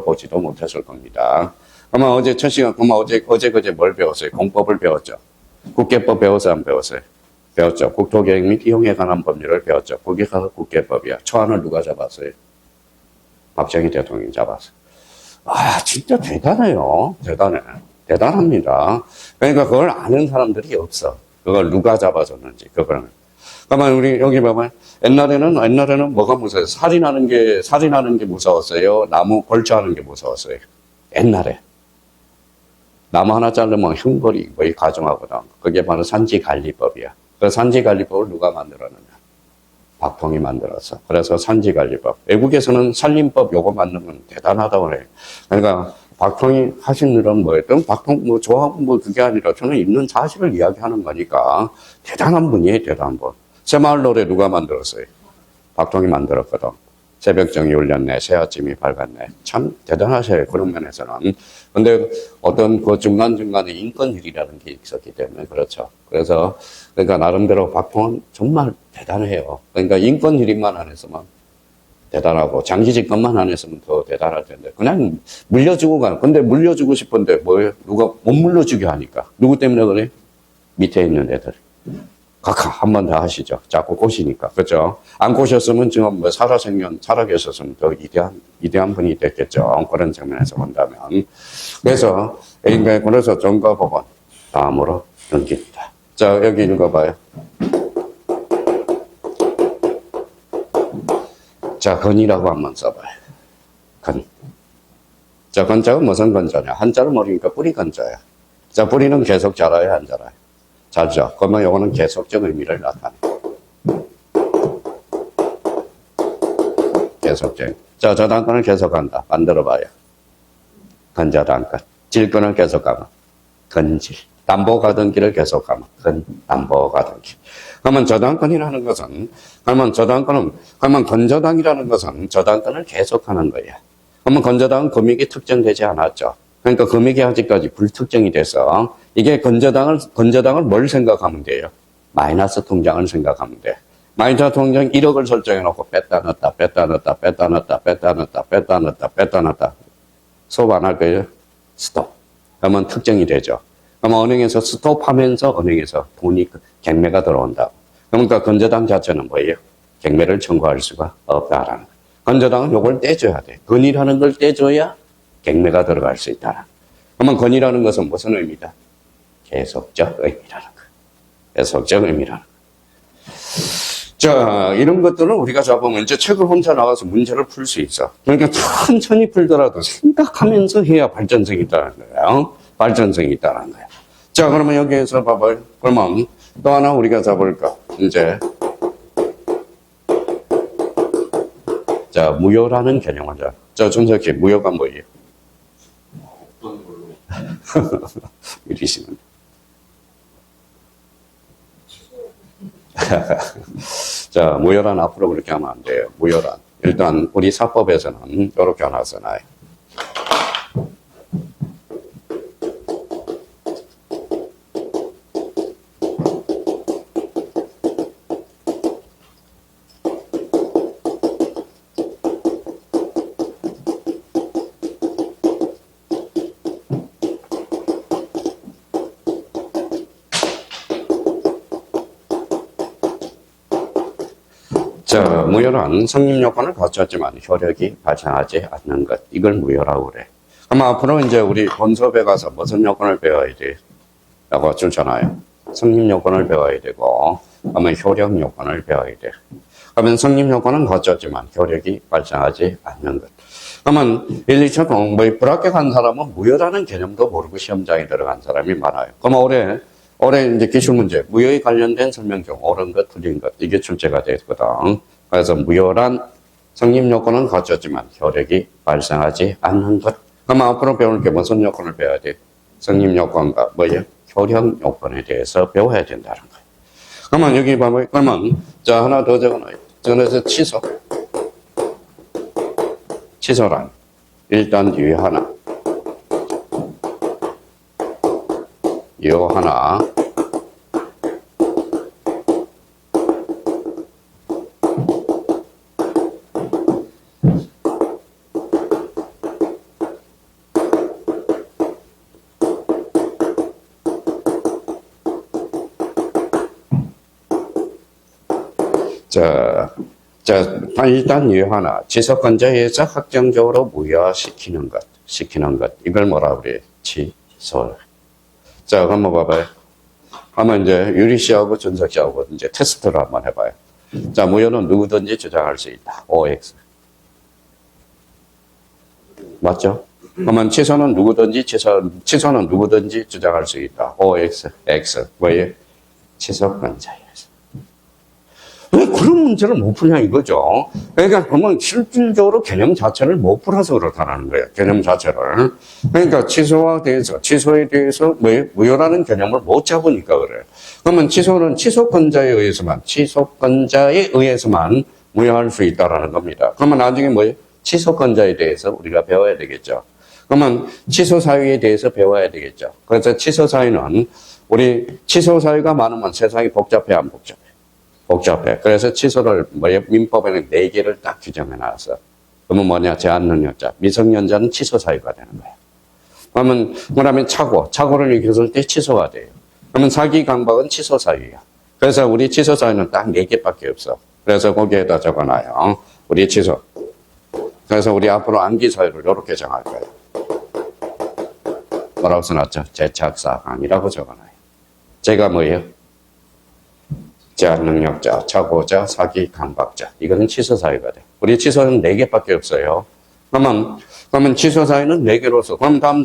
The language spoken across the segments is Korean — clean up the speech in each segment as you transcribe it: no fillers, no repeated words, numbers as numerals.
보지도 못했을 겁니다. 아마 어제 첫 시간, 아마 어제 그제 뭘 배웠어요? 공법을 배웠죠. 국계법 배워서 안 배웠어요? 배웠죠. 국토계획 및 이용에 관한 법률을 배웠죠. 거기 가서 국계법이야. 초안을 누가 잡았어요? 박정희 대통령이 잡았어요. 아, 진짜 대단해요. 대단합니다. 그러니까 그걸 아는 사람들이 없어. 그걸 누가 잡아줬는지, 그걸. 그러면 우리 여기 봐봐요. 옛날에는 뭐가 무서워요? 살인하는 게 무서웠어요? 나무 벌초하는 게 무서웠어요? 옛날에. 나무 하나 자르면 흉벌이 거의 가중하거든. 그게 바로 산지관리법이야. 그 산지관리법을 누가 만들었느냐? 박통이 만들었어. 그래서 산지관리법. 외국에서는 산림법 요거 만들면 대단하다고 그래요. 그러니까 박통이 하신 일은 뭐였든 박통 뭐 좋아하고 뭐 그게 아니라 저는 있는 사실을 이야기하는 거니까 대단한 분이에요, 대단한 분. 새마을 노래 누가 만들었어요? 박통이 만들었거든. 새벽정이 울렸네, 새아침이 밝았네. 참 대단하셔요, 그런 면에서는. 근데 어떤 그 중간중간에 인권일이라는 게 있었기 때문에 그렇죠. 그러니까 나름대로 박통은 정말 대단해요. 그러니까 인권일인만 안 했으면 대단하고 장기 집권만 안 했으면 더 대단할 텐데 그냥 물려주고 가는. 근데 물려주고 싶은데 뭐예요? 누가 못 물려주게 하니까. 누구 때문에 그래? 밑에 있는 애들. 각하 한 번 더 하시죠. 자꾸 꼬시니까. 그죠? 안 꼬셨으면 지금 뭐 살아계셨으면 더 위대한 분이 됐겠죠. 그런 측면에서 본다면. 그래서 정과 법원 다음으로 넘깁니다. 자, 여기 읽어봐요. 자, 건이라고 한번 써봐요. 건. 자, 건자가 무슨 건자냐? 한자를 모르니까 뿌리 건자야. 자, 뿌리는 계속 자라요, 안 자라요? 자죠. 그러면 요거는 계속적 의미를 나타내요. 계속적. 자, 저당권을 계속한다. 만들어봐요. 건저당권. 질권을 계속하면 건질. 담보 가던 길을 계속하면 담보 가던 길. 그러면 저당권이라는 것은, 그러면 건저당이라는 것은 저당권을 계속하는 거예요. 그러면 건저당은 금액이 특정되지 않았죠. 그러니까 금액이 아직까지 불특정이 돼서 이게 건저당을 뭘 생각하면 돼요? 마이너스 통장을 생각하면 돼. 마이너스 통장 1억을 설정해놓고 뺐다 넣었다. 수업 안 할 거예요? 스톱. 그러면 특정이 되죠. 그러면 은행에서 스톱하면서 은행에서 돈이 갱매가 들어온다. 그러니까 건저당 자체는 뭐예요? 갱매를 청구할 수가 없다라는 거예요. 건저당은 요걸 떼줘야 돼. 건이라는 걸 떼줘야 갱매가 들어갈 수 있다. 그러면 건이라는 것은 무슨 의미다? 계속적 의미라는 거예요. 계속적 의미라는 거예요. 자, 이런 것들은 우리가 잡으면 이제 책을 혼자 나가서 문제를 풀 수 있어. 그러니까 천천히 풀더라도 생각하면서 해야 발전성이 있다는 거예요. 발전성이 있다는 거예요. 자, 그러면 여기에서 봐봐요. 그러면 또 하나 우리가 잡을까? 이제. 자, 무효라는 개념을 잡아. 자, 준석이 무효가 뭐예요? 어떤 걸로? 이러시는데. 자, 무효란 앞으로 그렇게 하면 안 돼요. 무효란. 일단, 우리 사법에서는 이렇게 하나 써놔요. 자, 무효란 성립요건을 갖췄지만 효력이 발생하지 않는 것. 이걸 무효라고 그래. 그럼 앞으로 이제 우리 본수업에 가서 무슨 요건을 배워야 돼? 라고 주잖아요. 성립요건을 배워야 되고, 그러면 효력요건을 배워야 돼. 그러면 성립요건은 갖췄지만 효력이 발생하지 않는 것. 그러면 1, 2차공, 불합격한 사람은 무효라는 개념도 모르고 시험장에 들어간 사람이 많아요. 그러면 올해 이제 기출문제, 무효에 관련된 설명 중 옳은 것, 틀린 것, 이게 출제가 됐거든. 그래서 무효란 성립요건은 갖췄지만 효력이 발생하지 않는 것. 그럼 앞으로 배울 게 무슨 요건을 배워야 돼? 성립요건과 뭐예요? 효력요건에 대해서 배워야 된다는 거예요. 그러면 여기 봐봐요. 그러면, 자, 하나 더 적어놔요. 그래서 취소란. 일단 요 하나. 일단 이 하나. 지속건자에서 확정적으로 무효화시키는 것. 이걸 뭐라 그래? 취소. 자, 한번 봐봐요. 한번 이제 유리 씨하고 준석 씨하고 이제 테스트를 한번 해봐요. 자, 무효는 누구든지 주장할 수 있다. OX. 맞죠? 그러면 취소는 누구든지 주장할 수 있다. OX, X. 뭐예요? 취소권자예요. 왜 그런 문제를 못 푸냐 이거죠. 그러니까 그러면 실질적으로 개념 자체를 못 풀어서 그렇다는 거예요. 개념 자체를. 그러니까 취소에 대해서 무효라는 개념을 못 잡으니까 그래요. 그러면 취소는 취소권자에 의해서만 무효할 수 있다라는 겁니다. 그러면 나중에 뭐예요? 취소권자에 대해서 우리가 배워야 되겠죠. 그러면 취소 사유에 대해서 배워야 되겠죠. 그래서 취소 사유는 우리 취소 사유가 많으면 세상이 복잡해 안 복잡해? 복잡해. 그래서 취소를 민법에는 4개를 딱 규정해 놨어. 그러면 뭐냐? 제한 능력자. 미성년자는 취소 사유가 되는 거야. 그러면 착오를 일으켰을 때 취소가 돼요. 그러면 사기 강박은 취소 사유야. 그래서 우리 취소 사유는 딱 4개밖에 없어. 그래서 거기에다 적어놔요. 우리 취소. 그래서 우리 앞으로 암기 사유를 이렇게 정할 거예요. 뭐라고 써놨죠? 재착사항이라고 적어놔요. 제가 뭐예요? 제한 능력자, 착오자, 사기, 강박자. 이거는 취소 사유가 돼. 우리 취소는 4개밖에 없어요. 그러면 취소 사유는 4개로서, 그럼 다음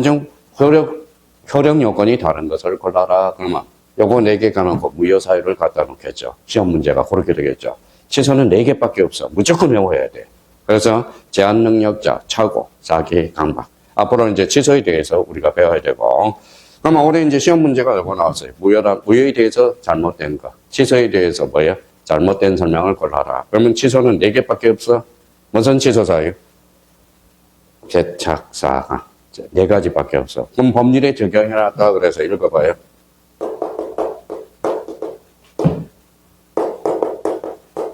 중 효력 요건이 다른 것을 골라라. 그러면 요거 4개가 놓고 무효 사유를 갖다 놓겠죠. 시험 문제가 그렇게 되겠죠. 취소는 4개밖에 없어. 무조건 외워야 돼. 그래서 제한 능력자, 착오, 사기, 강박. 앞으로 이제 취소에 대해서 우리가 배워야 되고, 그러면 올해 이제 시험 문제가 요거 나왔어요. 무효에 대해서 잘못된 거. 취소에 대해서 뭐예요? 잘못된 설명을 골라라. 그러면 취소는 4개밖에 없어. 무슨 취소 사유? 재착사항. 4가지밖에 없어. 그럼 법률에 적용해놨다 그래서 읽어봐요.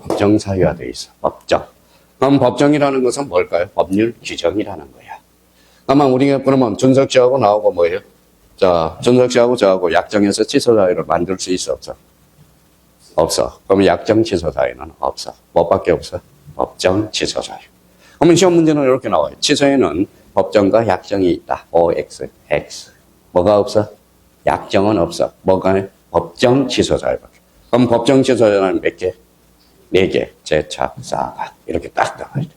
법정 사유화 돼 있어. 법정. 그럼 법정이라는 것은 뭘까요? 법률 규정이라는 거야. 그러면 준석 씨하고 나오고 뭐예요? 자, 준석 씨하고 저하고 약정해서 취소 사유를 만들 수 있어, 없어? 없어. 그러면 약정 취소 사유는 없어. 뭐밖에 없어? 법정 취소 사유. 그러면 시험 문제는 이렇게 나와요. 취소에는 법정과 약정이 있다. OX, X. 뭐가 없어? 약정은 없어. 뭐가? 법정 취소 사유밖에. 그럼 법정 취소 사유는 몇 개? 4개. 재착, 사관. 이렇게 딱 나와야 돼.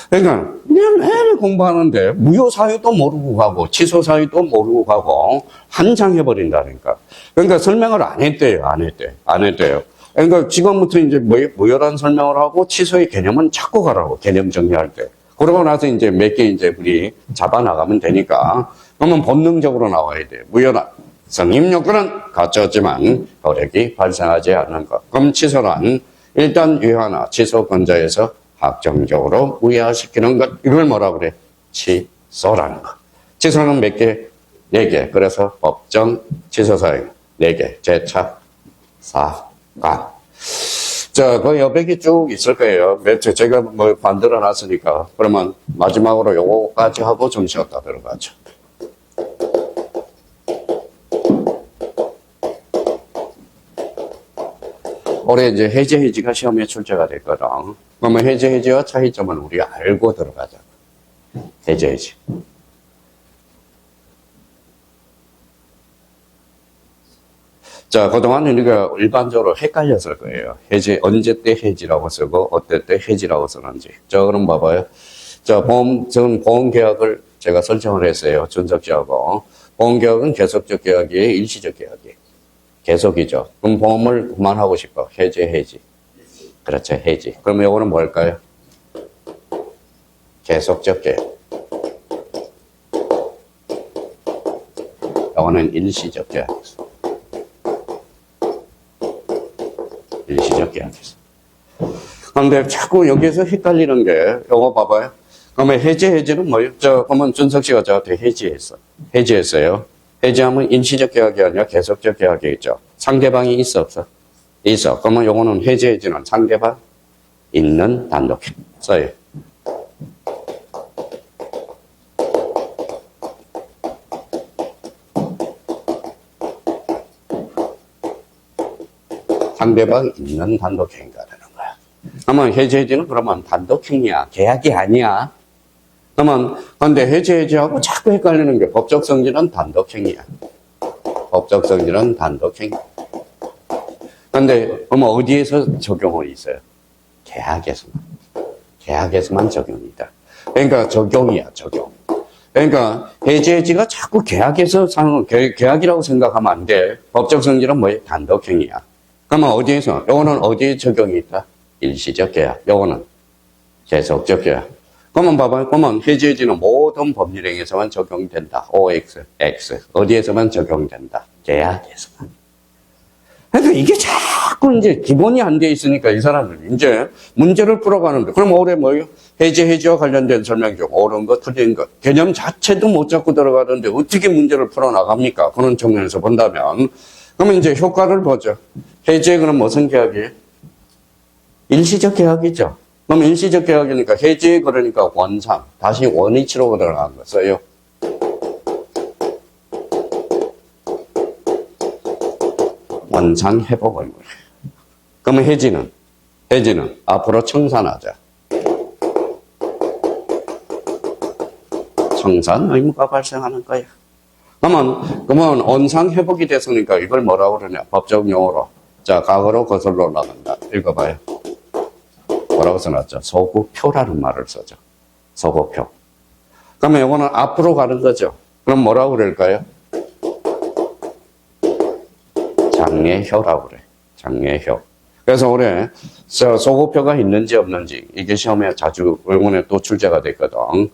그러니까 매일 공부하는데 무효 사유도 모르고 가고 취소 사유도 모르고 가고 한장 해버린다니까. 그러니까 설명을 안 했대요. 그러니까 지금부터 이제 무효란 설명을 하고 취소의 개념은 찾고 가라고. 개념 정리할 때. 그러고 나서 이제 몇 개 이제 우리 잡아 나가면 되니까. 그러면 본능적으로 나와야 돼요. 무효란 성립 요건은 갖췄지만 효력이 발생하지 않는 것. 그럼 취소란 일단 유효하나 취소권자에서 확정적으로 무효화시키는 것. 이걸 뭐라 그래? 취소라는 거. 취소는 몇 개? 4개. 그래서 법정 취소사유 4개. 재착, 사관. 자, 그 여백이 쭉 있을 거예요. 제가 만들어 놨으니까. 그러면 마지막으로 요거까지 하고 좀 쉬었다 들어가죠. 올해 이제 해지가 시험에 출제가 됐거든. 그러면 해지와 차이점을 우리가 알고 들어가자. 해지. 자, 그동안 우리가 일반적으로 헷갈렸을 거예요. 언제 때 해지라고 쓰고, 어때 때 해지라고 쓰는지. 자, 그럼 봐봐요. 자, 저는 보험계약을 제가 설정을 했어요. 준석 씨하고. 보험계약은 계속적 계약이에요? 일시적 계약이에요? 계속이죠. 그럼 보험을 그만하고 싶어. 해지. 그렇죠. 해지. 그럼 이거는 뭘까요? 계속적 계약. 이거는 일시적 계약이었어. 일시적 계약이었어. 그런데 자꾸 여기서 헷갈리는 게, 이거 봐봐요. 그러면 해지는 뭐예요? 그러면 준석 씨가 저한테 해지했어요. 해지하면 일시적 계약이 아니라 계속적 계약이겠죠. 상대방이 있어, 없어? 있어. 그러면 요거는 해지는 상대방 있는 단독 써요. 상대방 있는 단독행위가 되는 거야. 그러면 해지해지는 그러면 단독행위야. 계약이 아니야. 그러면, 근데 해지해지하고 자꾸 헷갈리는 게 법적 성질은 단독행위야. 법적 성질은 단독행위. 근데, 그러면 어디에서 적용이 있어요? 계약에서만. 계약에서만 적용이다. 그러니까 적용이야, 적용. 그러니까 해지해지가 자꾸 계약에서 계약이라고 생각하면 안 돼. 법적 성질은 뭐예요? 단독행위야. 그러면 어디에서? 요거는 어디에 적용이 있다? 일시적 계약. 요거는 계속적 계약. 그러면 봐봐요. 그러면 해지해지는 모든 법률행위에서만 적용된다. OX, X. 어디에서만 적용된다? 계약에서만. 그러니까 이게 자꾸 이제 기본이 안 돼 있으니까 이 사람들 이제 문제를 풀어가는데, 그럼 올해 뭐예요? 해지와 관련된 설명 중 옳은 것, 틀린 것, 개념 자체도 못 잡고 들어가는데 어떻게 문제를 풀어나갑니까? 그런 측면에서 본다면, 그러면 이제 효과를 보죠. 해지에 그럼 무슨 계약이에요? 일시적 계약이죠. 그럼 일시적 계약이니까 해지에 그러니까 원상, 다시 원위치로 들어간 거예요. 원상 회복을. 그러면 해지는 앞으로 청산하자. 청산 의무가 발생하는 거야. 그러면 원상 회복이 됐으니까 이걸 뭐라고 그러냐? 법적 용어로. 자, 과거로 거슬러 나간다. 읽어봐요. 뭐라고 써놨죠? 소구표라는 말을 써죠. 소구표. 그러면 이거는 앞으로 가는 거죠. 그럼 뭐라고 그럴까요? 장래효라고 그래. 장래효. 그래서 올해 소구표가 있는지 없는지 이게 시험에 자주 의문에 또 출제가 됐거든.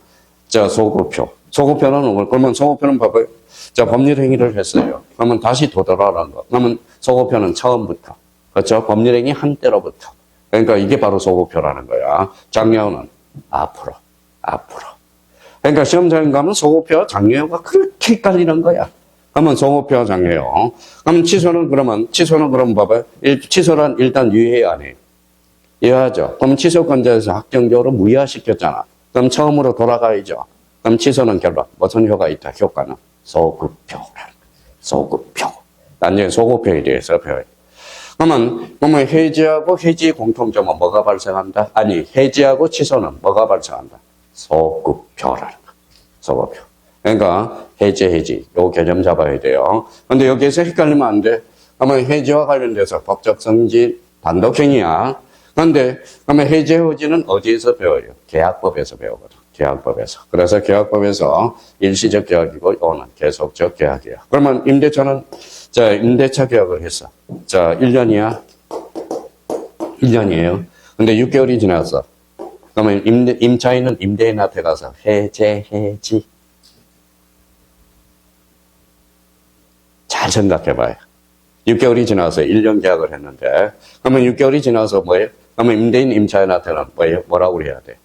자, 소구표. 소구표는 그러면 소구표는 봐봐요. 자, 법률 행위를 했어요. 그러면 다시 도달하라는 거. 그러면 소구표는 처음부터. 그렇죠? 법률 행위 한때로부터. 그러니까 이게 바로 소구표라는 거야. 장래효는 앞으로. 그러니까 시험장에 가면 소구표와 장래효가 그렇게 헷갈리는 거야. 그러면 소구표 장래효. 그럼 취소는 그럼 봐봐요. 취소란 일단 유예 안 해요. 이해하죠? 그럼 취소권자에서 확정적으로 무효화시켰잖아. 그럼 처음으로 돌아가야죠. 그럼 취소는 결론. 무슨 효과가 있다? 효과는 소급표라는 거예요. 소급표. 나중에 소급표에 대해서 배워요. 그러면 해지하고 해지의 공통점은 뭐가 발생한다? 아니, 해지하고 취소는 뭐가 발생한다? 소급표라는 거예요. 소급표. 그러니까 해지 요 개념 잡아야 돼요. 근데 여기에서 헷갈리면 안 돼. 그러면 해지와 관련돼서 법적 성질 단독행위야. 그런데 그러면 해지는 어디에서 배워요? 계약법에서 배우거든. 계약법에서. 그래서 계약법에서 일시적 계약이고 이거는 계속적 계약이야. 그러면 임대차는 자, 임대차 계약을 했어. 자, 1년이야. 1년이에요. 근데 6개월이 지났어. 그러면 임차인은 임대인한테 가서 해지. 잘 생각해봐요. 6개월이 지나서 1년 계약을 했는데, 그러면 6개월이 지나서 뭐예요? 그러면 임대인 임차인한테는 뭐예요? 뭐라고 해야 돼?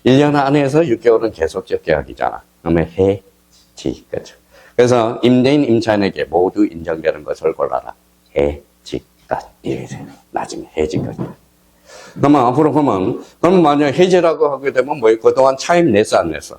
1년 안에서 6개월은 계속적 계약이잖아. 그러면 해지. 그렇죠? 그래서 임대인 임차인에게 모두 인정되는 것을 골라라. 해지까지. 나중에 해지까지. 그러면 앞으로 그러면 만약에 해제라고 하게 되면 뭐예요? 그동안 차임 냈어, 안 냈어?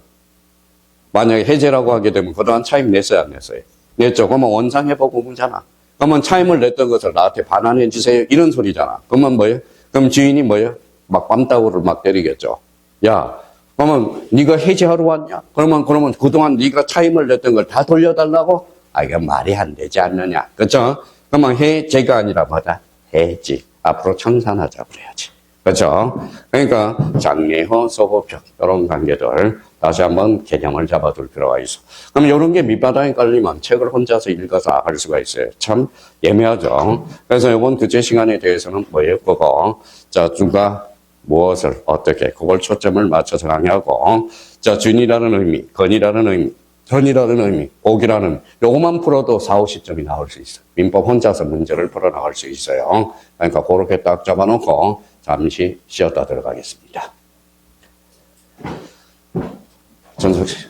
만약에 해제라고 하게 되면 그동안 차임 냈어요, 안 냈어요? 냈죠. 그러면 원상회복 의무잖아. 그러면 차임을 냈던 것을 나한테 반환해 주세요. 이런 소리잖아. 그러면 뭐예요? 그럼 주인이 뭐예요? 막 뺨따구를 막 때리겠죠. 야, 그러면 네가 해지하러 왔냐? 그러면 그동안 네가 차임을 냈던 걸 다 돌려달라고? 아, 이거 말이 안 되지 않느냐. 그렇죠? 그러면 해제가 아니라 뭐다? 해지. 앞으로 청산하자 그래야지. 그렇죠? 그러니까 장래효, 소급표 이런 관계들 다시 한번 개념을 잡아둘 필요가 있어. 그럼 이런 게 밑바닥에 깔리면 책을 혼자서 읽어서 할 수가 있어요. 참 예매하죠. 그래서 이번 교재 시간에 대해서는 뭐예요? 그거 자, 누가 무엇을 어떻게 그걸 초점을 맞춰서 강의하고 자, 준이라는 의미, 건이라는 의미, 전이라는 의미, 옥이라는 의미 요것만 풀어도 4, 50점이 나올 수 있어요. 민법 혼자서 문제를 풀어나갈 수 있어요. 그러니까 그렇게 딱 잡아놓고 잠시 쉬었다 들어가겠습니다. 전석 씨.